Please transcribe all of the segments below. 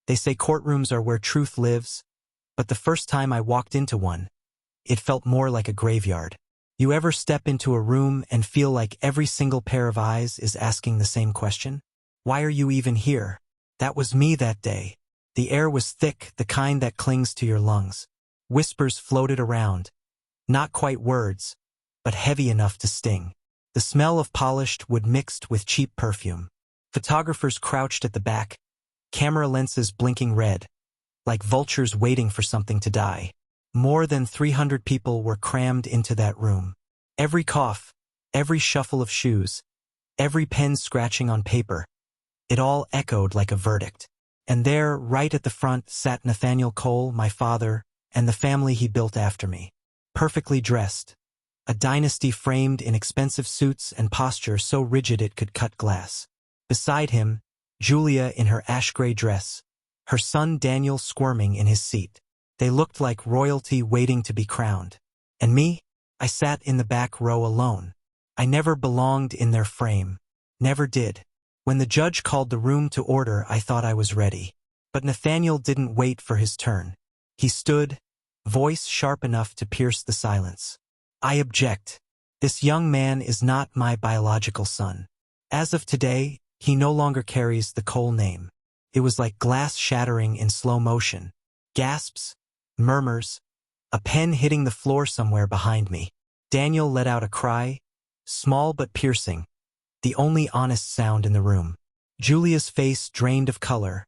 They say courtrooms are where truth lives, but the first time I walked into one, it felt more like a graveyard. You ever step into a room and feel like every single pair of eyes is asking the same question? Why are you even here? That was me that day. The air was thick, the kind that clings to your lungs. Whispers floated around. Not quite words, but heavy enough to sting. The smell of polished wood mixed with cheap perfume. Photographers crouched at the back, camera lenses blinking red, like vultures waiting for something to die. More than 300 people were crammed into that room. Every cough, every shuffle of shoes, every pen scratching on paper, it all echoed like a verdict. And there, right at the front, sat Nathaniel Cole, my father, and the family he built after me. Perfectly dressed. A dynasty framed in expensive suits and posture so rigid it could cut glass. Beside him, Julia in her ash-gray dress, her son Daniel squirming in his seat. They looked like royalty waiting to be crowned. And me? I sat in the back row alone. I never belonged in their frame. Never did. When the judge called the room to order, I thought I was ready. But Nathaniel didn't wait for his turn. He stood, voice sharp enough to pierce the silence. I object. This young man is not my biological son. As of today, he no longer carries the Cole name. It was like glass shattering in slow motion. Gasps, murmurs, a pen hitting the floor somewhere behind me. Daniel let out a cry, small but piercing, the only honest sound in the room. Julia's face drained of color,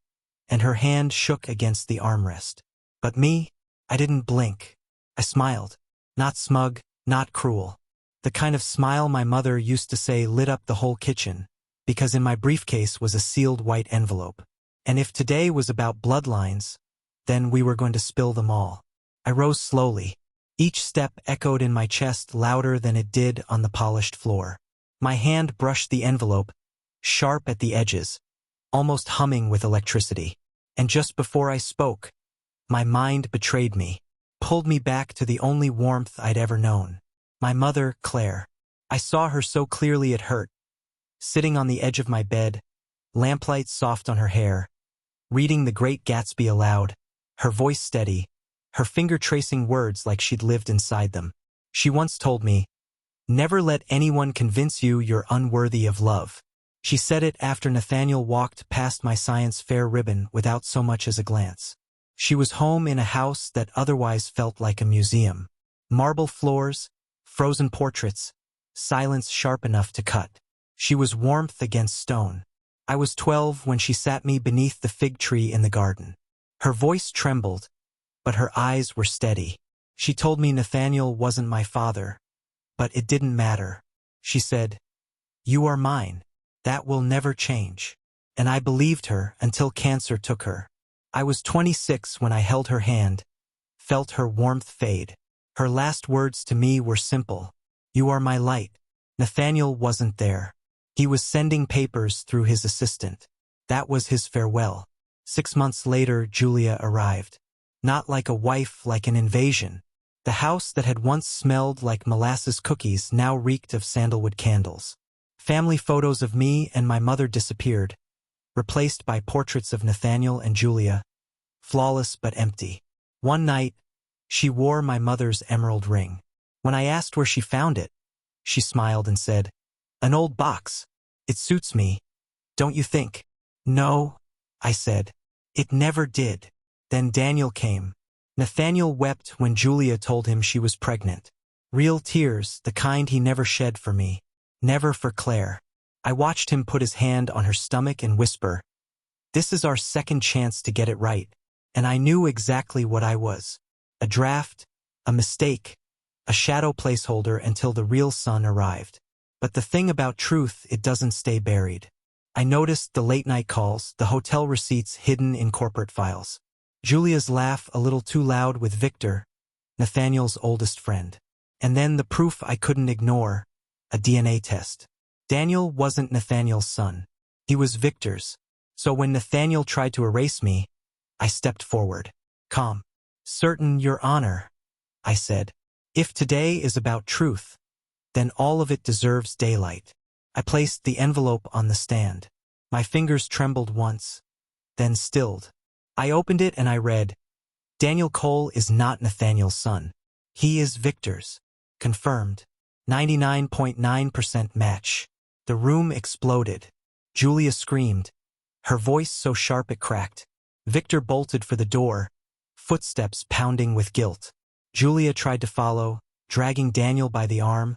and her hand shook against the armrest. But me, I didn't blink. I smiled. Not smug, not cruel. The kind of smile my mother used to say lit up the whole kitchen, because in my briefcase was a sealed white envelope. And if today was about bloodlines, then we were going to spill them all. I rose slowly. Each step echoed in my chest louder than it did on the polished floor. My hand brushed the envelope, sharp at the edges, almost humming with electricity. And just before I spoke, my mind betrayed me, pulled me back to the only warmth I'd ever known. My mother, Claire. I saw her so clearly it hurt. Sitting on the edge of my bed, lamplight soft on her hair, reading The Great Gatsby aloud, her voice steady, her finger tracing words like she'd lived inside them. She once told me, "Never let anyone convince you you're unworthy of love." She said it after Nathaniel walked past my science fair ribbon without so much as a glance. She was home in a house that otherwise felt like a museum. Marble floors, frozen portraits, silence sharp enough to cut. She was warmth against stone. I was 12 when she sat me beneath the fig tree in the garden. Her voice trembled, but her eyes were steady. She told me Nathaniel wasn't my father, but it didn't matter. She said, "You are mine. That will never change." And I believed her until cancer took her. I was 26 when I held her hand, felt her warmth fade. Her last words to me were simple. "You are my light." Nathaniel wasn't there. He was sending papers through his assistant. That was his farewell. 6 months later, Julia arrived. Not like a wife, like an invasion. The house that had once smelled like molasses cookies now reeked of sandalwood candles. Family photos of me and my mother disappeared, replaced by portraits of Nathaniel and Julia, flawless but empty. One night, she wore my mother's emerald ring. When I asked where she found it, she smiled and said, "An old box. It suits me, don't you think?" "No," I said. "It never did." Then Daniel came. Nathaniel wept when Julia told him she was pregnant. Real tears, the kind he never shed for me. Never for Claire. I watched him put his hand on her stomach and whisper, "This is our second chance to get it right." And I knew exactly what I was. A draft, a mistake, a shadow placeholder until the real son arrived. But the thing about truth, it doesn't stay buried. I noticed the late-night calls, the hotel receipts hidden in corporate files. Julia's laugh a little too loud with Victor, Nathaniel's oldest friend. And then the proof I couldn't ignore, a DNA test. Daniel wasn't Nathaniel's son. He was Victor's. So when Nathaniel tried to erase me, I stepped forward. Calm. "Certain, Your Honor," I said. "If today is about truth, then all of it deserves daylight." I placed the envelope on the stand. My fingers trembled once, then stilled. I opened it and I read, Daniel Cole is not Nathaniel's son. He is Victor's. Confirmed. 99.9% match. The room exploded. Julia screamed, her voice so sharp it cracked. Victor bolted for the door, footsteps pounding with guilt. Julia tried to follow, dragging Daniel by the arm,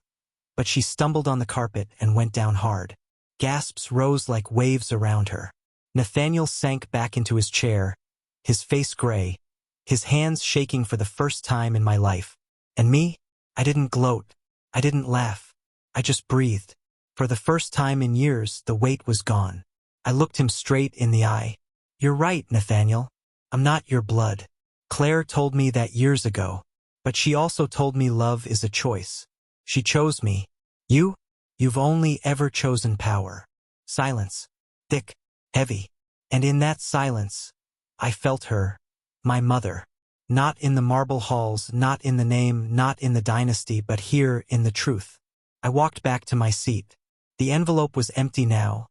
but she stumbled on the carpet and went down hard. Gasps rose like waves around her. Nathaniel sank back into his chair, his face gray, his hands shaking for the first time in my life. And me? I didn't gloat. I didn't laugh. I just breathed. For the first time in years, the weight was gone. I looked him straight in the eye. You're right, Nathaniel. I'm not your blood. Claire told me that years ago. But she also told me love is a choice. She chose me. You've only ever chosen power. Silence. Thick. Heavy. And in that silence, I felt her. My mother. Not in the marble halls, not in the name, not in the dynasty, but here in the truth. I walked back to my seat. The envelope was empty now,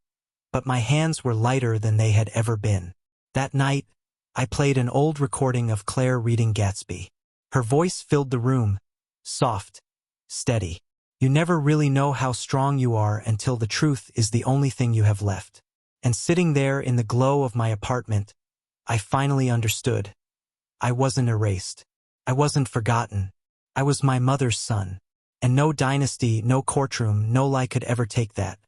but my hands were lighter than they had ever been. That night, I played an old recording of Claire reading Gatsby. Her voice filled the room, soft, steady. You never really know how strong you are until the truth is the only thing you have left. And sitting there in the glow of my apartment, I finally understood. I wasn't erased. I wasn't forgotten. I was my mother's son. And no dynasty, no courtroom, no lie could ever take that.